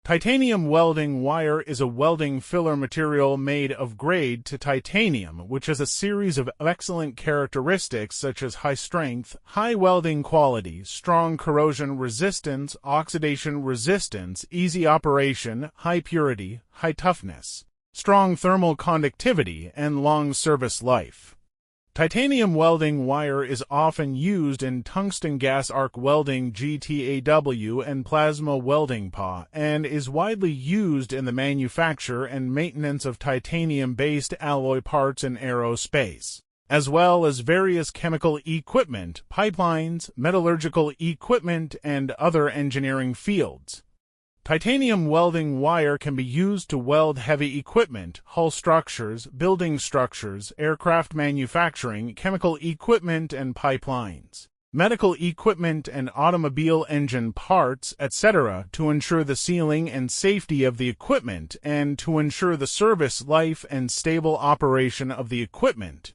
Titanium welding wire is a welding filler material made of grade to titanium, which has a series of excellent characteristics such as high strength, high welding quality, strong corrosion resistance, oxidation resistance, easy operation, high purity, high toughness, strong thermal conductivity, and long service life. Titanium welding wire is often used in tungsten gas arc welding GTAW and plasma welding PA, and is widely used in the manufacture and maintenance of titanium-based alloy parts in aerospace, as well as various chemical equipment, pipelines, metallurgical equipment, and other engineering fields. Titanium welding wire can be used to weld heavy equipment, hull structures, building structures, aircraft manufacturing, chemical equipment and pipelines, medical equipment and automobile engine parts, etc., to ensure the sealing and safety of the equipment and to ensure the service life and stable operation of the equipment.